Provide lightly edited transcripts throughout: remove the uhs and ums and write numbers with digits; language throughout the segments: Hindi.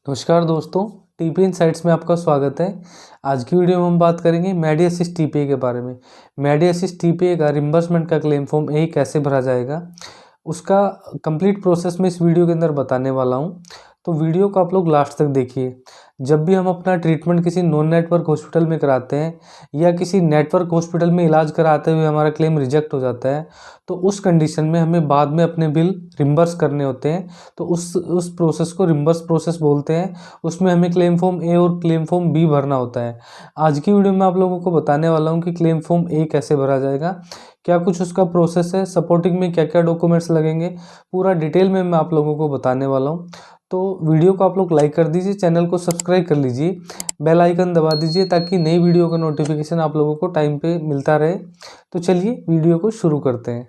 नमस्कार दोस्तों, टीपी इनसाइट्स में आपका स्वागत है। आज की वीडियो में हम बात करेंगे मेडी असिस्ट टीपीए के बारे में। मेडी असिस्ट टीपीए का रिम्बर्समेंट का क्लेम फॉर्म कैसे भरा जाएगा, उसका कंप्लीट प्रोसेस मैं इस वीडियो के अंदर बताने वाला हूं। तो वीडियो को आप लोग लास्ट तक देखिए। जब भी हम अपना ट्रीटमेंट किसी नॉन नेटवर्क हॉस्पिटल में कराते हैं या किसी नेटवर्क हॉस्पिटल में इलाज कराते हुए हमारा क्लेम रिजेक्ट हो जाता है, तो उस कंडीशन में हमें बाद में अपने बिल रिम्बर्स करने होते हैं। तो उस प्रोसेस को रिम्बर्स प्रोसेस बोलते हैं। उसमें हमें क्लेम फॉर्म ए और क्लेम फॉर्म बी भरना होता है। आज की वीडियो में आप लोगों को बताने वाला हूं कि क्लेम फॉर्म ए कैसे भरा जाएगा, क्या कुछ उसका प्रोसेस है, सपोर्टिंग में क्या क्या डॉक्यूमेंट्स लगेंगे, पूरा डिटेल में मैं आप लोगों को बताने वाला हूं। तो वीडियो को आप लोग लाइक कर दीजिए, चैनल को सब्सक्राइब कर लीजिए, बेल आइकन दबा दीजिए ताकि नई वीडियो का नोटिफिकेशन आप लोगों को टाइम पे मिलता रहे। तो चलिए वीडियो को शुरू करते हैं।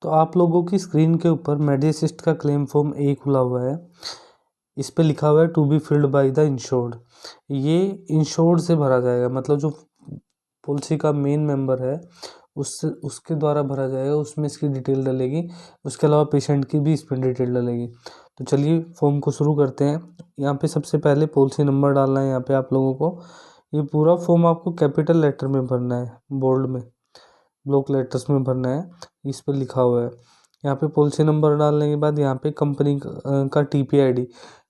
तो आप लोगों की स्क्रीन के ऊपर मेडी असिस्ट का क्लेम फॉर्म ए खुला हुआ है। इस पे लिखा हुआ है to be filled by the insured. ये इंश्योर्ड से भरा जाएगा, मतलब जो पॉलिसी का मेन मेंबर है उसके द्वारा भरा जाएगा। उसमें इसकी डिटेल डलेगी, उसके अलावा पेशेंट की भी इसमें डिटेल डलेगी। तो चलिए फॉर्म को शुरू करते हैं। यहाँ पे सबसे पहले पॉलिसी नंबर डालना है। यहाँ पे आप लोगों को ये पूरा फॉर्म आपको कैपिटल लेटर में भरना है, बोल्ड में, ब्लॉक लेटर्स में भरना है। इस पर लिखा हुआ है। यहाँ पे पॉलिसी नंबर डालने के बाद यहाँ पे कंपनी का टीपी आईडी,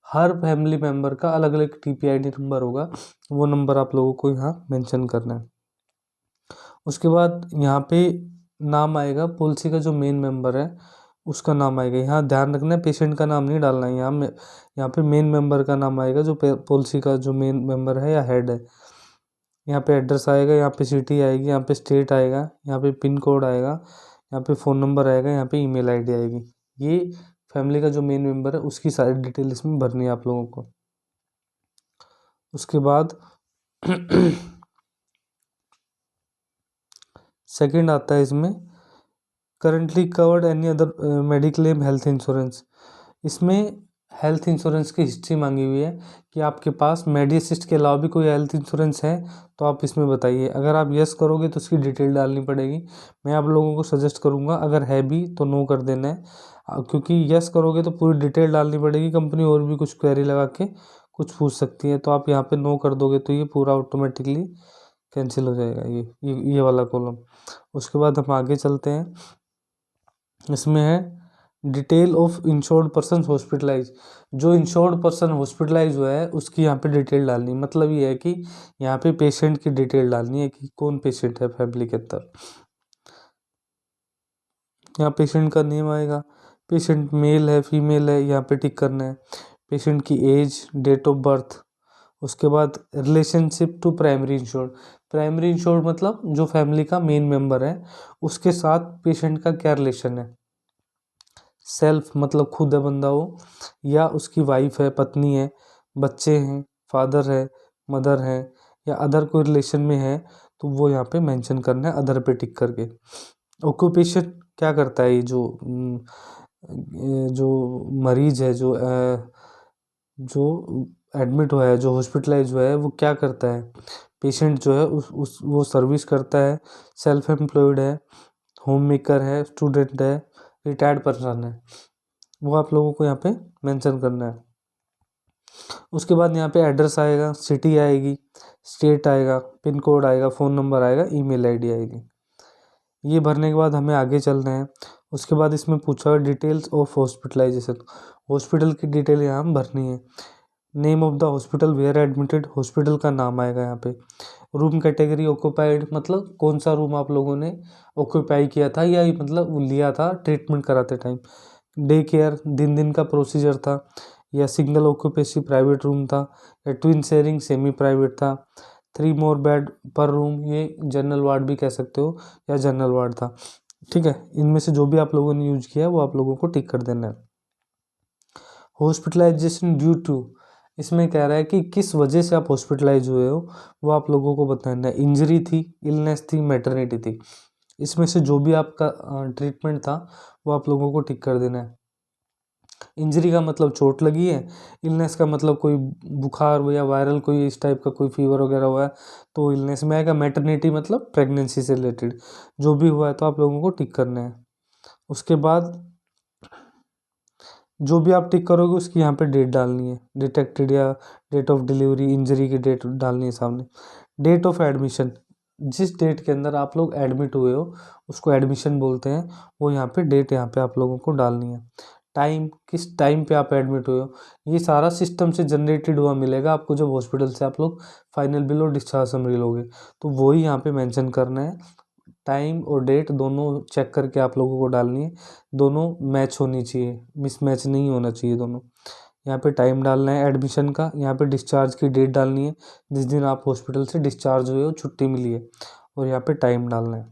हर फैमिली मेंबर का अलग अलग टीपी आईडी नंबर होगा, वो नंबर आप लोगों को यहाँ मेंशन करना है। उसके बाद यहाँ पे नाम आएगा, पॉलिसी का जो मेन मेंबर है उसका नाम आएगा। यहाँ ध्यान रखना है, पेशेंट का नाम नहीं डालना है। यहाँ पे मेन मेंबर का नाम आएगा, जो पॉलिसी का जो मेन मेंबर है या हेड है। यहाँ पे एड्रेस आएगा, यहाँ पे सिटी आएगी, यहाँ पे स्टेट आएगा, यहाँ पे पिन कोड आएगा, यहाँ पे फ़ोन नंबर आएगा, यहाँ पे ईमेल आईडी आएगी। ये फैमिली का जो मेन मेंबर है उसकी सारी डिटेल इसमें भरनी है आप लोगों को। उसके बाद सेकंड आता है इसमें, currently covered any other mediclaim health insurance. इसमें हेल्थ इंश्योरेंस की हिस्ट्री मांगी हुई है कि आपके पास मेडी असिस्ट के अलावा भी कोई हेल्थ इंश्योरेंस है तो आप इसमें बताइए। अगर आप यस करोगे तो उसकी डिटेल डालनी पड़ेगी। मैं आप लोगों को सजेस्ट करूंगा अगर है भी तो नो कर देना है, क्योंकि यस करोगे तो पूरी डिटेल डालनी पड़ेगी। कंपनी और भी कुछ क्वेरी लगा के कुछ पूछ सकती है, तो आप यहाँ पे नो कर दोगे तो ये पूरा ऑटोमेटिकली कैंसिल हो जाएगा, ये वाला कॉलम। उसके बाद हम आगे चलते हैं। इसमें है detail of insured person hospitalize. जो इंश्योर्ड पर्सन हॉस्पिटलाइज हुआ है उसकी यहाँ पे डिटेल डालनी, मतलब ये है कि यहाँ पे पेशेंट की डिटेल डालनी है कि कौन पेशेंट है फैमिली के अंदर। यहाँ पेशेंट का नेम आएगा, पेशेंट मेल है फीमेल है, यहाँ पे टिक करना है। पेशेंट की एज, डेट ऑफ बर्थ। उसके बाद relationship to primary insured. Primary insured मतलब जो फैमिली का मेन मेंबर है उसके साथ पेशेंट का क्या रिलेशन है। सेल्फ मतलब खुद है बंदा वो, या उसकी वाइफ है, पत्नी है, बच्चे हैं, फादर है, मदर है, या अदर कोई रिलेशन में है, तो वो यहाँ पे मेंशन करना है अदर पे टिक करके। ऑक्यूपेशन क्या करता है, ये जो मरीज है, जो एडमिट हुआ है, जो हॉस्पिटलाइज हुआ है, वो क्या करता है। पेशेंट जो है उस वो सर्विस करता है, सेल्फ एम्प्लॉयड है, होम मेकर है, स्टूडेंट है, रिटायर्ड पर्सन है, वो आप लोगों को यहाँ पे मेंशन करना है। उसके बाद यहाँ पे एड्रेस आएगा, सिटी आएगी, स्टेट आएगा, पिन कोड आएगा, फ़ोन नंबर आएगा, ईमेल आईडी आएगी। ये भरने के बाद हमें आगे चलना है। उसके बाद इसमें पूछा है डिटेल्स ऑफ हॉस्पिटलाइजेशन। हॉस्पिटल की डिटेल यहाँ भरनी है। Name of the hospital where admitted, hospital का नाम आएगा यहाँ पे। रूम कैटेगरी ऑक्यूपाइड, मतलब कौन सा रूम आप लोगों ने ऑक्यूपाई किया था या मतलब लिया था ट्रीटमेंट कराते टाइम। डे केयर दिन दिन का प्रोसीजर था, या सिंगल ऑक्यूपेसी प्राइवेट रूम था, या ट्विन शेयरिंग सेमी प्राइवेट था, 3 मोर बेड पर रूम, ये जनरल वार्ड भी कह सकते हो, या जनरल वार्ड था। ठीक है, इनमें से जो भी आप लोगों ने यूज किया है वो आप लोगों को टिक कर देना है। हॉस्पिटलाइजेशन ड्यू टू, इसमें कह रहा है कि किस वजह से आप हॉस्पिटलाइज हुए हो, वो आप लोगों को बताना है। इंजरी थी, इलनेस थी, मैटरनिटी थी, इसमें से जो भी आपका ट्रीटमेंट था वो आप लोगों को टिक कर देना है। इंजरी का मतलब चोट लगी है, इलनेस का मतलब कोई बुखार या वायरल कोई इस टाइप का कोई फीवर वगैरह हुआ है तो इलनेस में आएगा। मैटरनिटी मतलब प्रेगनेंसी से रिलेटेड जो भी हुआ है तो आप लोगों को टिक करना है। उसके बाद जो भी आप टिक करोगे उसकी यहाँ पे डेट डालनी है, डिटेक्टेड या डेट ऑफ डिलीवरी, इंजरी की डेट डालनी है सामने। डेट ऑफ एडमिशन, जिस डेट के अंदर आप लोग एडमिट हुए हो उसको एडमिशन बोलते हैं, वो यहाँ पे डेट यहाँ पे आप लोगों को डालनी है। टाइम, किस टाइम पे आप एडमिट हुए हो, ये सारा सिस्टम से जनरेटेड हुआ मिलेगा आपको जब हॉस्पिटल से आप लोग फाइनल बिल और डिस्चार्ज समरी लोगे, तो वही यहाँ पे मेंशन करना है। टाइम और डेट दोनों चेक करके आप लोगों को डालनी है, दोनों मैच होनी चाहिए, मिसमैच नहीं होना चाहिए दोनों। यहाँ पे टाइम डालना है एडमिशन का, यहाँ पे डिस्चार्ज की डेट डालनी है, जिस दिन आप हॉस्पिटल से डिस्चार्ज हुए हो, छुट्टी मिली है, और यहाँ पे टाइम डालना है।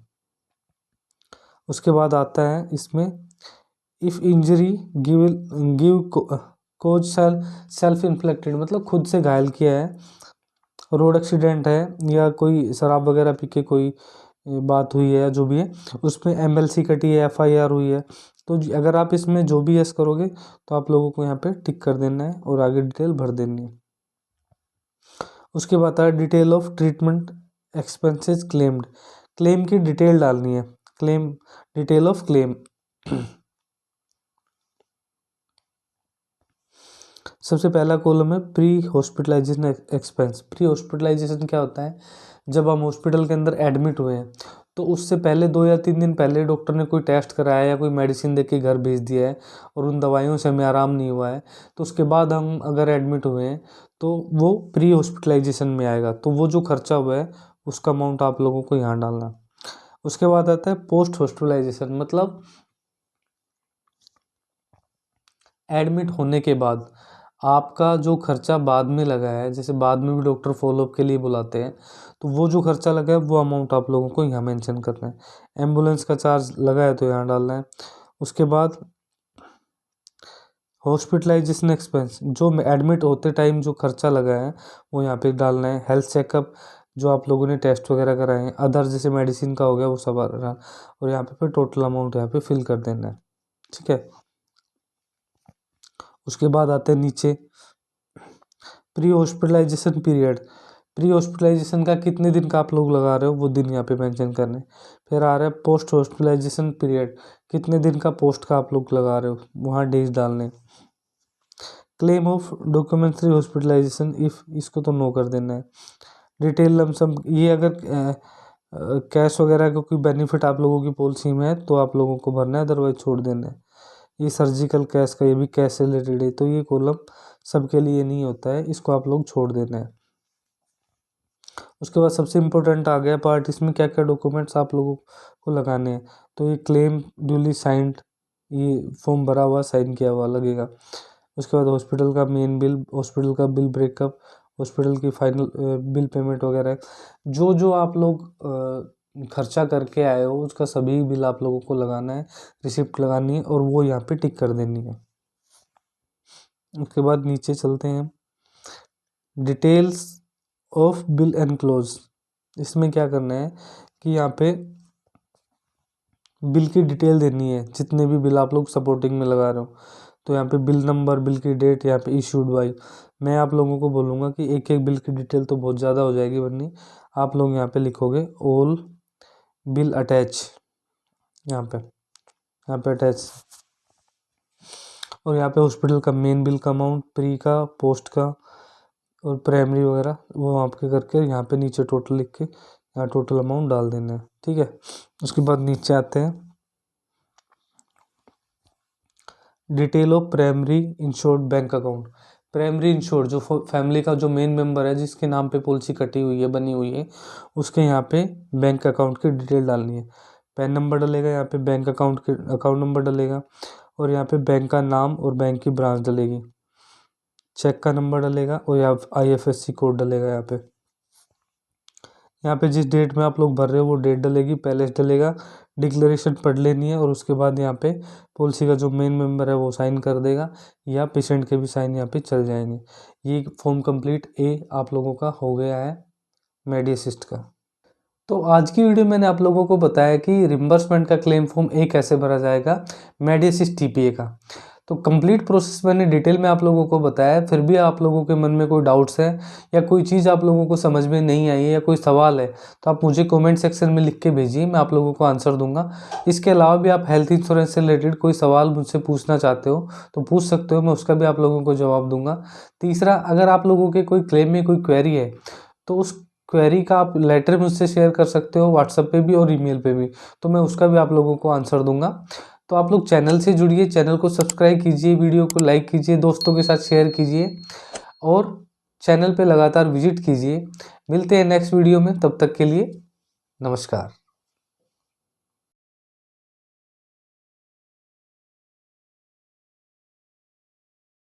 उसके बाद आता है इसमें if injury give give cause self inflicted, मतलब खुद से घायल किया है, रोड एक्सीडेंट है या कोई शराब वगैरह पी के कोई बात हुई है या जो भी है, उसमें एमएलसी कटी है, एफआईआर हुई है, तो अगर आप इसमें जो भी यस करोगे तो आप लोगों को यहाँ पे टिक कर देना है और आगे डिटेल भर देनी है। उसके बाद है detail of treatment expenses claimed, claim की डिटेल डालनी है, क्लेम डिटेल ऑफ क्लेम। सबसे पहला कॉलम है pre hospitalization expense. Pre hospitalization क्या होता है, जब हम हॉस्पिटल के अंदर एडमिट हुए हैं तो उससे पहले 2 या 3 दिन पहले डॉक्टर ने कोई टेस्ट कराया या कोई मेडिसिन दे के घर भेज दिया है और उन दवाइयों से हमें आराम नहीं हुआ है, तो उसके बाद हम अगर एडमिट हुए हैं तो वो प्री हॉस्पिटलाइजेशन में आएगा, तो वो जो खर्चा हुआ है उसका अमाउंट आप लोगों को यहाँ डालना। उसके बाद आता है पोस्ट हॉस्पिटलाइजेशन, मतलब एडमिट होने के बाद आपका जो खर्चा बाद में लगा है, जैसे बाद में भी डॉक्टर फॉलोअप के लिए बुलाते हैं, तो वो जो खर्चा लगा है वो अमाउंट आप लोगों को यहाँ मेंशन करना है। एम्बुलेंस का चार्ज लगा है तो यहाँ डालना है। उसके बाद हॉस्पिटलाइजेशन एक्सपेंस, जो एडमिट होते टाइम जो खर्चा लगा है वो यहाँ पे डालना है। हेल्थ चेकअप, जो आप लोगों ने टेस्ट वगैरह कराए हैं, अदर जैसे मेडिसिन का हो गया वो सब आ रहा, और यहाँ पे फिर टोटल अमाउंट यहाँ पे फिल कर देना है, ठीक है। उसके बाद आते हैं नीचे pre hospitalization period, pre hospitalization का कितने दिन का आप लोग लगा रहे हो वो दिन यहाँ पे मेंशन करने। फिर आ रहा है पोस्ट हॉस्पिटलाइजेशन पीरियड, कितने दिन का पोस्ट का आप लोग लगा रहे हो, वहाँ डेज डालने। Claim of documentary hospitalization if, इसको तो नो कर देना है। डिटेल लमसम, ये अगर कैश वगैरह का कोई बेनिफिट आप लोगों की पॉलिसी में है तो आप लोगों को भरना है, अदरवाइज छोड़ देना है। ये सर्जिकल कैश का, ये भी कैश से रिलेटेड है, तो ये कॉलम सबके लिए नहीं होता है, इसको आप लोग छोड़ देना है। उसके बाद सबसे इम्पोर्टेंट आ गया पार्ट, इसमें क्या क्या डॉक्यूमेंट्स आप लोगों को लगाने हैं, तो ये क्लेम ड्यूली साइंड, ये फॉर्म भरा हुआ साइन किया हुआ लगेगा। उसके बाद हॉस्पिटल का मेन बिल, हॉस्पिटल का बिल ब्रेकअप, हॉस्पिटल की फाइनल बिल पेमेंट वगैरह, जो जो आप लोग खर्चा करके आए हो उसका सभी बिल आप लोगों को लगाना है, रिसिप्ट लगानी है और वो यहाँ पे टिक कर देनी है। उसके बाद नीचे चलते हैं, डिटेल्स ऑफ बिल एनक्लोज, इसमें क्या करना है कि यहाँ पे बिल की डिटेल देनी है, जितने भी बिल आप लोग सपोर्टिंग में लगा रहे हो, तो यहाँ पे बिल नंबर, बिल की डेट, यहाँ पे इशूड बाई। मैं आप लोगों को बोलूँगा कि एक एक बिल की डिटेल तो बहुत ज़्यादा हो जाएगी, वरनी आप लोग यहाँ पे लिखोगे ऑल बिल अटैच, यहाँ पे अटैच, और यहाँ पे हॉस्पिटल का मेन बिल का अमाउंट, प्री का, पोस्ट का और प्राइमरी वगैरह वो आपके करके यहाँ पे नीचे टोटल लिख के यहाँ टोटल अमाउंट डाल देना है, ठीक है। उसके बाद नीचे आते हैं detail of primary insured bank account. Primary insured जो फैमिली का जो मेन मेंबर है जिसके नाम पे पॉलिसी कटी हुई है, बनी हुई है, उसके यहाँ पे बैंक अकाउंट की डिटेल डालनी है। पैन नंबर डलेगा, यहाँ पे बैंक अकाउंट के अकाउंट नंबर डलेगा, और यहाँ पे बैंक का नाम और बैंक की ब्रांच डलेगी, चेक का नंबर डलेगा और यहाँ IFSC कोड डलेगा। यहाँ पे जिस डेट में आप लोग भर रहे हो वो डेट डलेगी, पैलेस डलेगा, डिक्लेरेशन पढ़ लेनी है, और उसके बाद यहाँ पे पॉलिसी का जो मेन मेंबर है वो साइन कर देगा, या पेशेंट के भी साइन यहाँ पे चल जाएंगे। ये फॉर्म कंप्लीट ए आप लोगों का हो गया है मेडी असिस्ट का। तो आज की वीडियो मैंने आप लोगों को बताया कि रिम्बर्समेंट का क्लेम फॉर्म ए कैसे भरा जाएगा मेडी असिस्ट TPA का। तो कंप्लीट प्रोसेस मैंने डिटेल में आप लोगों को बताया है। फिर भी आप लोगों के मन में कोई डाउट्स है या कोई चीज़ आप लोगों को समझ में नहीं आई है या कोई सवाल है, तो आप मुझे कमेंट सेक्शन में लिख के भेजिए, मैं आप लोगों को आंसर दूंगा। इसके अलावा भी आप हेल्थ इंश्योरेंस से रिलेटेड कोई सवाल मुझसे पूछना चाहते हो तो पूछ सकते हो, मैं उसका भी आप लोगों को जवाब दूंगा। तीसरा, अगर आप लोगों के कोई क्लेम में कोई क्वेरी है तो उस क्वेरी का आप लेटर मुझसे शेयर कर सकते हो, व्हाट्सएप पे भी और ईमेल पे भी, तो मैं उसका भी आप लोगों को आंसर दूंगा। तो आप लोग चैनल से जुड़िए, चैनल को सब्सक्राइब कीजिए, वीडियो को लाइक कीजिए, दोस्तों के साथ शेयर कीजिए और चैनल पे लगातार विजिट कीजिए। मिलते हैं नेक्स्ट वीडियो में, तब तक के लिए नमस्कार।